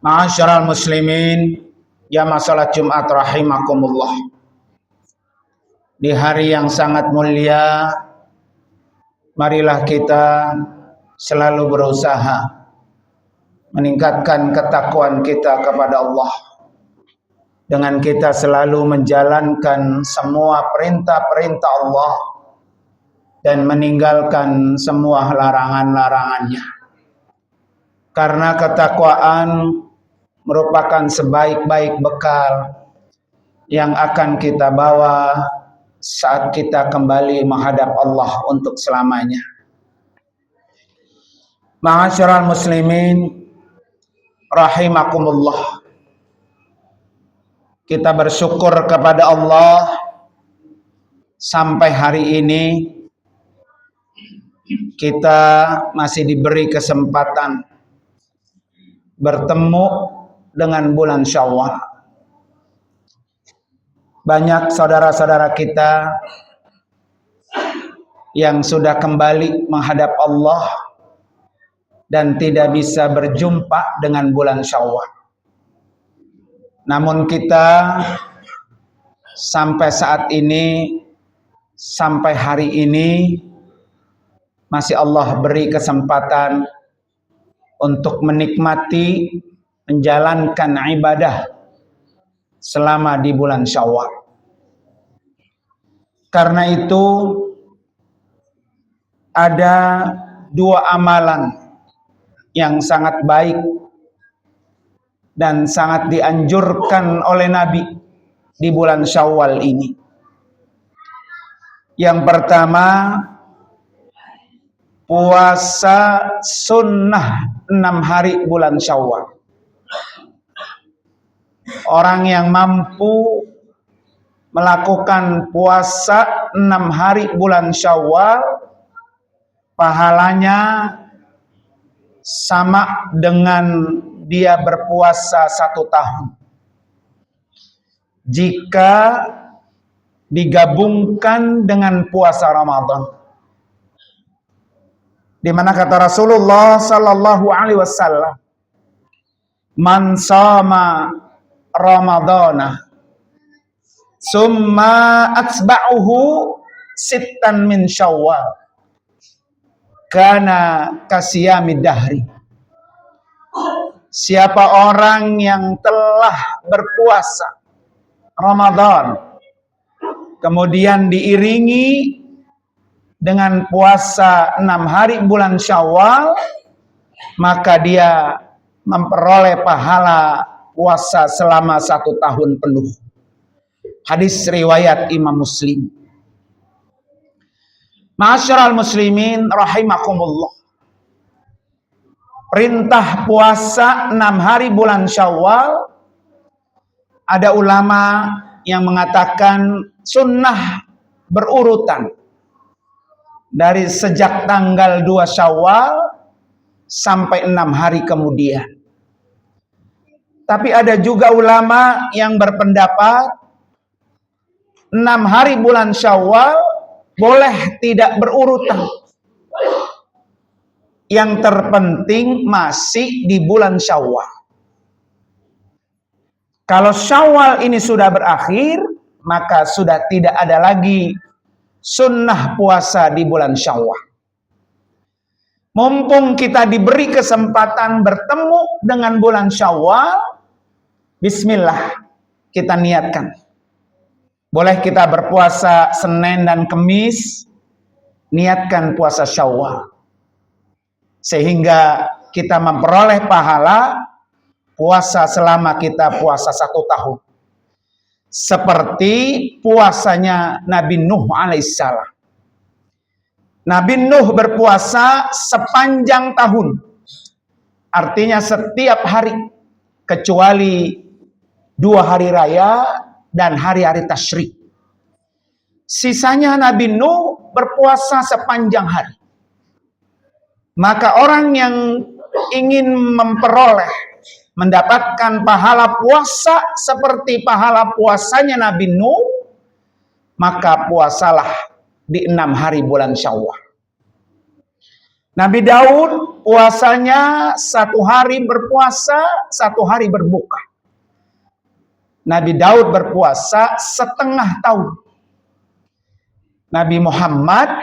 Ma'asyiral muslimin, ya masalah Jumat rahimakumullah. Di hari yang sangat mulia, marilah kita selalu berusaha meningkatkan ketakwaan kita kepada Allah dengan kita selalu menjalankan semua perintah-perintah Allah dan meninggalkan semua larangan-larangannya. Karena ketakwaan merupakan sebaik-baik bekal yang akan kita bawa saat kita kembali menghadap Allah untuk selamanya. Ma'asyiral muslimin rahimakumullah. Kita bersyukur kepada Allah sampai hari ini kita masih diberi kesempatan bertemu dengan bulan Syawal. Banyak saudara-saudara kita yang sudah kembali menghadap Allah dan tidak bisa berjumpa dengan bulan Syawal. Namun kita sampai saat ini, sampai hari ini masih Allah beri kesempatan untuk menikmati menjalankan ibadah selama di bulan Syawal. Karena itu ada dua amalan yang sangat baik dan sangat dianjurkan oleh Nabi di bulan Syawal ini. Yang pertama, puasa sunnah 6 hari bulan Syawal. Orang yang mampu melakukan puasa 6 hari bulan Syawal, pahalanya sama dengan dia berpuasa 1 tahun. Jika digabungkan dengan puasa Ramadan. Di mana kata Rasulullah sallallahu alaihi wasallam, "Man shama Ramadana summa atba'uhu sittan min Syawal kana kasiyamid dahri." Siapa orang yang telah berpuasa Ramadan kemudian diiringi dengan puasa 6 hari bulan Syawal, maka dia memperoleh pahala puasa selama 1 tahun penuh. Hadis riwayat Imam Muslim. Ma'asyiral muslimin rahimakumullah. Perintah puasa 6 hari bulan Syawal, ada ulama yang mengatakan sunnah berurutan dari sejak tanggal 2 Syawal sampai 6 hari kemudian. Tapi ada juga ulama yang berpendapat 6 hari bulan Syawal boleh tidak berurutan. Yang terpenting masih di bulan Syawal. Kalau Syawal ini sudah berakhir, maka sudah tidak ada lagi sunnah puasa di bulan Syawal. Mumpung kita diberi kesempatan bertemu dengan bulan Syawal, bismillah, kita niatkan. Boleh kita berpuasa Senin dan Kamis, niatkan puasa Syawal. Sehingga kita memperoleh pahala puasa selama kita puasa 1 tahun. Seperti puasanya Nabi Nuh alaihissalam. Nabi Nuh berpuasa sepanjang tahun. Artinya setiap hari. Kecuali 2 hari raya dan hari-hari tasyrik. Sisanya Nabi Nuh berpuasa sepanjang hari. Maka orang yang ingin mendapatkan pahala puasa seperti pahala puasanya Nabi Nuh, maka puasalah di 6 hari bulan Syawal. Nabi Daud puasanya 1 hari berpuasa, 1 hari berbuka. Nabi Daud berpuasa setengah tahun. Nabi Muhammad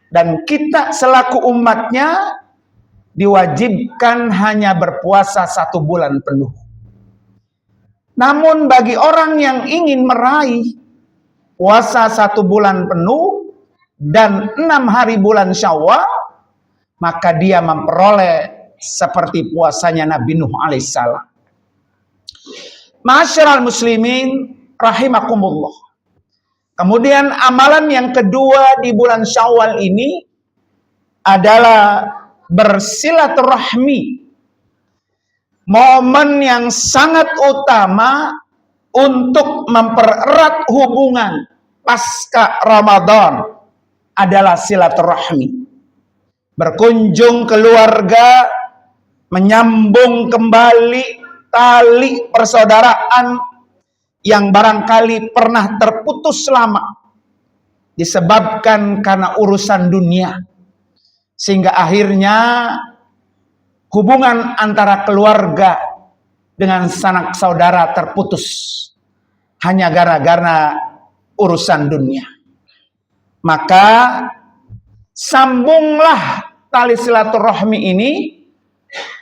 dan kita selaku umatnya diwajibkan hanya berpuasa 1 bulan penuh. Namun bagi orang yang ingin meraih puasa 1 bulan penuh dan 6 hari bulan Syawal, maka dia memperoleh seperti puasanya Nabi Nuh alaihissalam. Ma'asyiral muslimin rahimakumullah. Kemudian amalan yang kedua di bulan Syawal ini adalah bersilaturahmi. Momen yang sangat utama untuk mempererat hubungan pasca Ramadan adalah silaturahmi. Berkunjung keluarga, menyambung kembali tali persaudaraan yang barangkali pernah terputus lama disebabkan karena urusan dunia, sehingga akhirnya hubungan antara keluarga dengan sanak saudara terputus hanya gara-gara urusan dunia. Maka sambunglah tali silaturahmi ini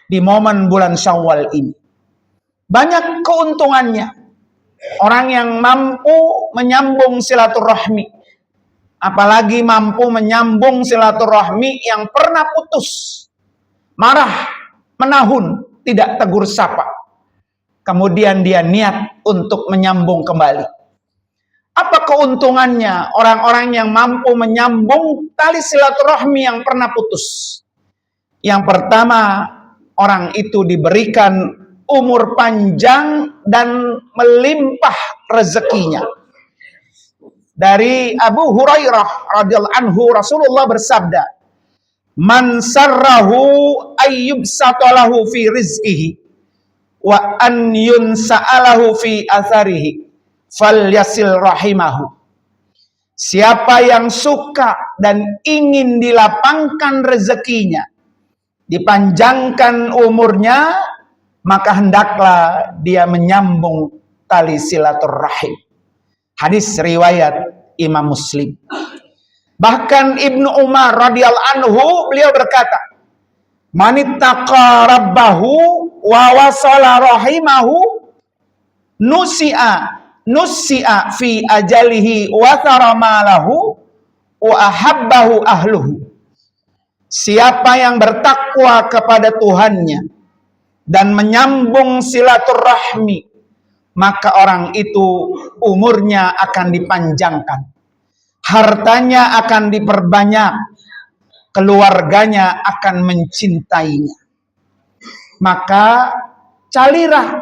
di momen bulan Syawal ini. Banyak keuntungannya. Orang yang mampu menyambung silaturahmi, apalagi mampu menyambung silaturahmi yang pernah putus, marah, menahun, tidak tegur sapa, kemudian dia niat untuk menyambung kembali. Apa keuntungannya orang-orang yang mampu menyambung tali silaturahmi yang pernah putus? Yang pertama, orang itu diberikan umur panjang dan melimpah rezekinya. Dari Abu Hurairah radhiyallahu anhu, Rasulullah bersabda, "Man sarrahu ayyubsatalahu fi rizqihi wa an yunsa'alahu fi atharihi falyasil rahimahu." Siapa yang suka dan ingin dilapangkan rezekinya, dipanjangkan umurnya, maka hendaklah dia menyambung tali silaturahim. Hadis riwayat Imam Muslim. Bahkan Ibnu Umar radhiyallahu anhu, beliau berkata, "Manittaqa rabbahu wa wasala rahimahu nusi'a fi ajalihi wa taramalahu wa ahabbahu ahluhu." Siapa yang bertakwa kepada Tuhannya dan menyambung silaturahmi, maka orang itu umurnya akan dipanjangkan, hartanya akan diperbanyak, keluarganya akan mencintainya. Maka carilah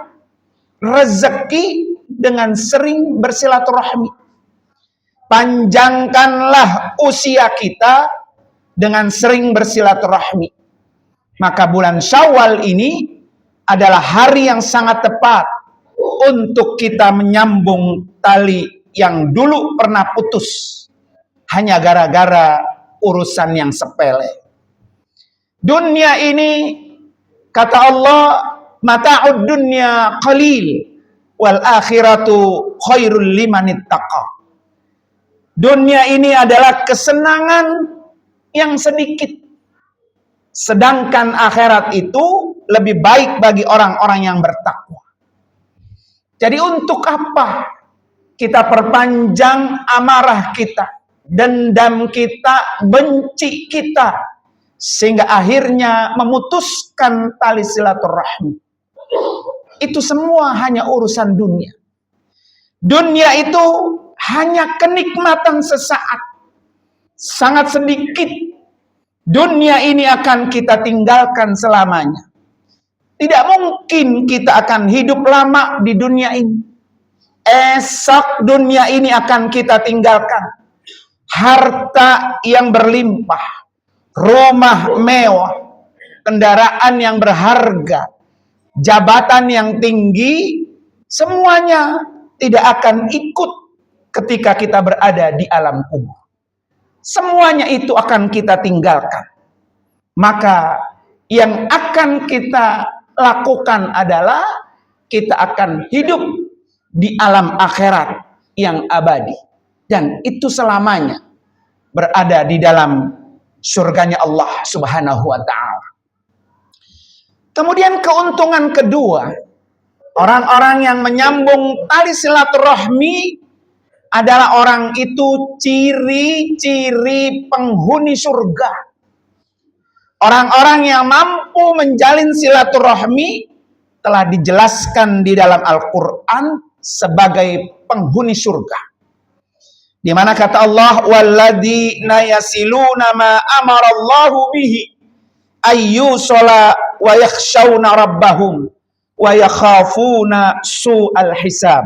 rezeki dengan sering bersilaturahmi. Panjangkanlah usia kita dengan sering bersilaturahmi. Maka bulan Syawal ini adalah hari yang sangat tepat untuk kita menyambung tali yang dulu pernah putus hanya gara-gara urusan yang sepele. Dunia ini, kata Allah, mata'ud dunya qalil wal akhiratu khairul liman ittaqa. Dunia ini adalah kesenangan yang sedikit, sedangkan akhirat itu lebih baik bagi orang-orang yang bertakwa. Jadi untuk apa kita perpanjang amarah kita, dendam kita, benci kita, sehingga akhirnya memutuskan tali silaturahmi? Itu semua hanya urusan dunia. Dunia itu hanya kenikmatan sesaat, sangat sedikit. Dunia ini akan kita tinggalkan selamanya. Tidak mungkin kita akan hidup lama di dunia ini. Esok dunia ini akan kita tinggalkan. Harta yang berlimpah, rumah mewah, kendaraan yang berharga, jabatan yang tinggi, semuanya tidak akan ikut ketika kita berada di alam kubur. Semuanya itu akan kita tinggalkan. Maka Yang akan kita lakukan adalah kita akan hidup di alam akhirat yang abadi. Dan itu selamanya berada di dalam surganya Allah Subhanahu wa ta'ala. Kemudian keuntungan kedua, orang-orang yang menyambung tali silaturahmi adalah orang itu ciri-ciri penghuni surga. Orang-orang yang mampu menjalin silaturahmi telah dijelaskan di dalam Al-Quran sebagai penghuni surga. Di mana kata Allah, walladzina yasiluna ma amarallahu bihi ayyusala wa yakhshawna rabbahum wa yakhafuna su'al hisab.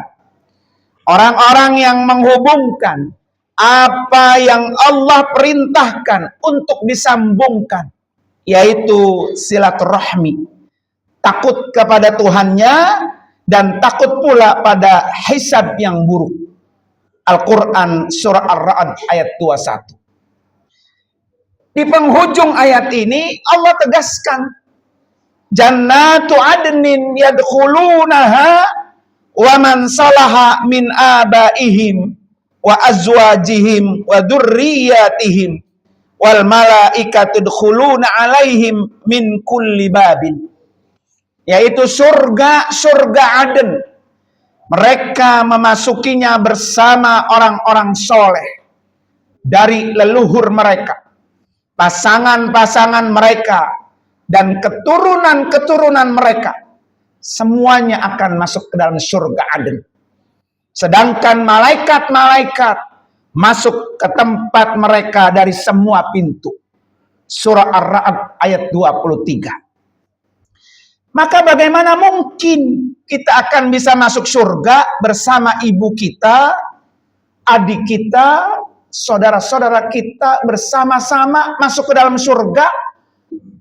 Orang-orang yang menghubungkan apa yang Allah perintahkan untuk disambungkan, yaitu silaturahmi, takut kepada Tuhannya dan takut pula pada hisab yang buruk. Al-Quran surah Ar-Ra'd ayat 21. Di penghujung ayat ini Allah tegaskan, jannatu adnin yadkhulunaha wa man salaha min abaihim wa azwajihim wa dzurriyyatihim wal malaikatu yadkhuluna alaihim min kulli babin. Yaitu surga Aden. Mereka memasukinya bersama orang-orang soleh dari leluhur mereka, pasangan-pasangan mereka, dan keturunan-keturunan mereka. Semuanya akan masuk ke dalam surga Aden. Sedangkan malaikat-malaikat masuk ke tempat mereka dari semua pintu. Surah Ar-Ra'd ayat 23. Maka bagaimana mungkin kita akan bisa masuk surga bersama ibu kita, adik kita, saudara-saudara kita bersama-sama masuk ke dalam surga?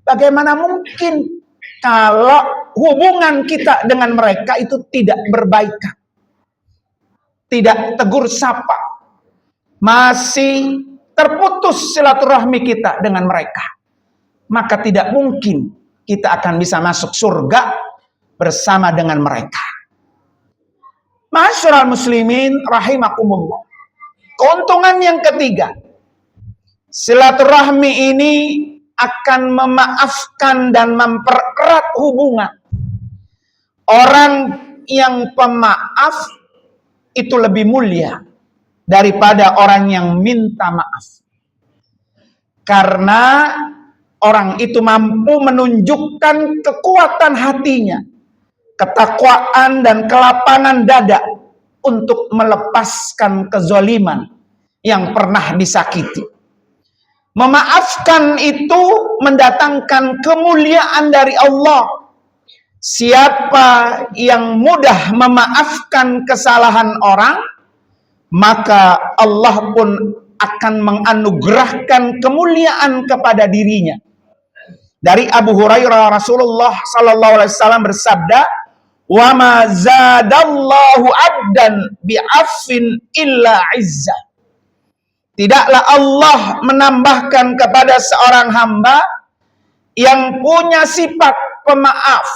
Bagaimana mungkin kalau hubungan kita dengan mereka itu tidak berbaikan, tidak tegur sapa, masih terputus silaturahmi kita dengan mereka? Maka tidak mungkin kita akan bisa masuk surga bersama dengan mereka. Ma'asyiral muslimin rahimakumullah. Keuntungan yang ketiga, silaturahmi ini akan memaafkan dan mempererat hubungan. Orang yang pemaaf itu lebih mulia daripada orang yang minta maaf. Karena orang itu mampu menunjukkan kekuatan hatinya, ketakwaan dan kelapangan dada untuk melepaskan kezaliman yang pernah disakiti. Memaafkan itu mendatangkan kemuliaan dari Allah. Siapa yang mudah memaafkan kesalahan orang, maka Allah pun akan menganugerahkan kemuliaan kepada dirinya. Dari Abu Hurairah, Rasulullah sallallahu alaihi wasallam bersabda, "Wa ma zadallahu 'abdan bi'affin illa 'izzah." Tidaklah Allah menambahkan kepada seorang hamba yang punya sifat pemaaf,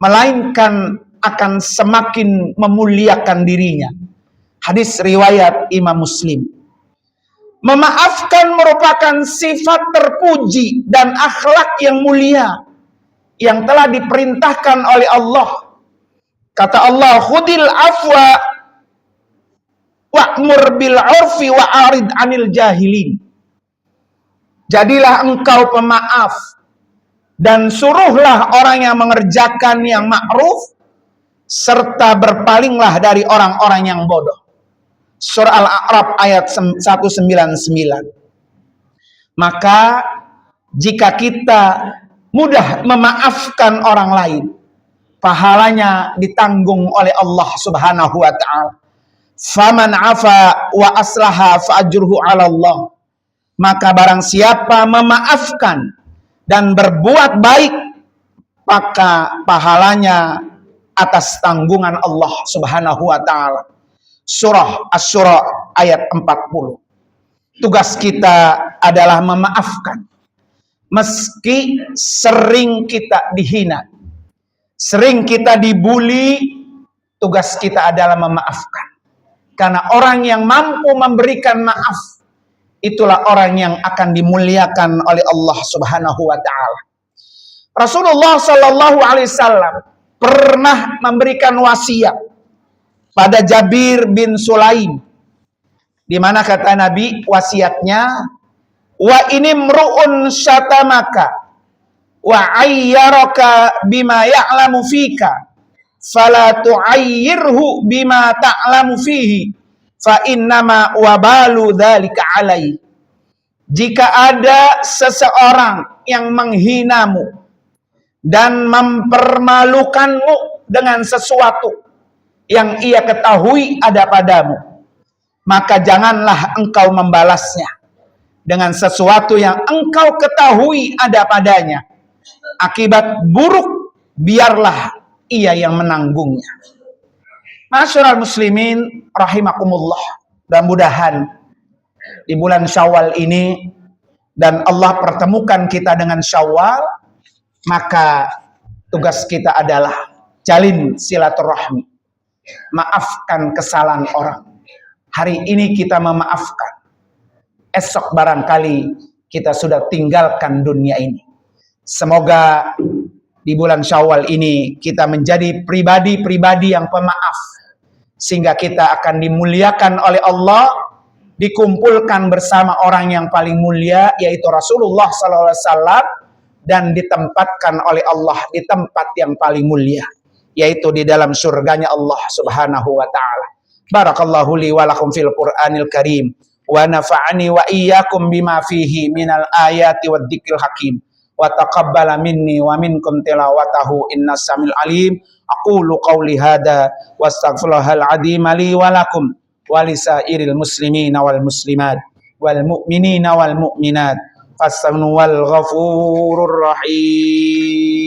melainkan akan semakin memuliakan dirinya. Hadis riwayat Imam Muslim. Memaafkan merupakan sifat terpuji dan akhlak yang mulia yang telah diperintahkan oleh Allah. Kata Allah, "Khudil afwa wa'mur bil 'urfi wa'arid 'anil jahilin." Jadilah engkau pemaaf dan suruhlah orang yang mengerjakan yang ma'ruf, serta berpalinglah dari orang-orang yang bodoh. Surah Al-A'raf ayat 199. Maka jika kita mudah memaafkan orang lain, pahalanya ditanggung oleh Allah Subhanahu wa ta'ala. Faman 'afa wa aslaha fa ajruhu 'ala Allah. Maka barang siapa memaafkan dan berbuat baik, maka pahalanya atas tanggungan Allah Subhanahu wa ta'ala. Surah Asy-Syura ayat 40. Tugas kita adalah memaafkan. meski sering kita dihina, sering kita dibuli, tugas kita adalah memaafkan. Karena orang yang mampu memberikan maaf, itulah orang yang akan dimuliakan oleh Allah Subhanahu wa taala. Rasulullah sallallahu alaihi wasallam pernah memberikan wasiat pada Jabir bin Sulaim, di mana kata Nabi wasiatnya, wa inimru'un syatamaka wa ayyaraka bima ya'lamu fika fala tu'ayyirhu bima ta'lamu fihi fa innama wabalu dzalika alai. Jika ada seseorang yang menghinamu dan mempermalukanmu dengan sesuatu yang ia ketahui ada padamu, maka janganlah engkau membalasnya dengan sesuatu yang engkau ketahui ada padanya. Akibat buruk biarlah ia yang menanggungnya. Masyarul muslimin rahimakumullah, mudah-mudahan di bulan Syawal ini dan Allah pertemukan kita dengan Syawal, maka tugas kita adalah jalin silaturahmi, maafkan kesalahan orang. Hari ini kita memaafkan, esok barangkali kita sudah tinggalkan dunia ini. Semoga di bulan Syawal ini kita menjadi pribadi-pribadi yang pemaaf, sehingga kita akan dimuliakan oleh Allah, dikumpulkan bersama orang yang paling mulia, yaitu Rasulullah SAW, dan ditempatkan oleh Allah di tempat yang paling mulia, yaitu di dalam surganya Allah Subhanahu wa taala. Barakallahu li wa lakum fil Qur'anil Karim wa nafa'ani wa iyyakum bima fihi minal ayati wad dzikril hakim wa taqabbala minni wa minkum tilawatahu innas samil alim. Aqulu qawli hadza wastaghfirullahal adzim li wa lakum wa lisairil muslimina wal muslimat wal mu'minina wal mu'minat fastaghfiruhu wal ghafurur rahim.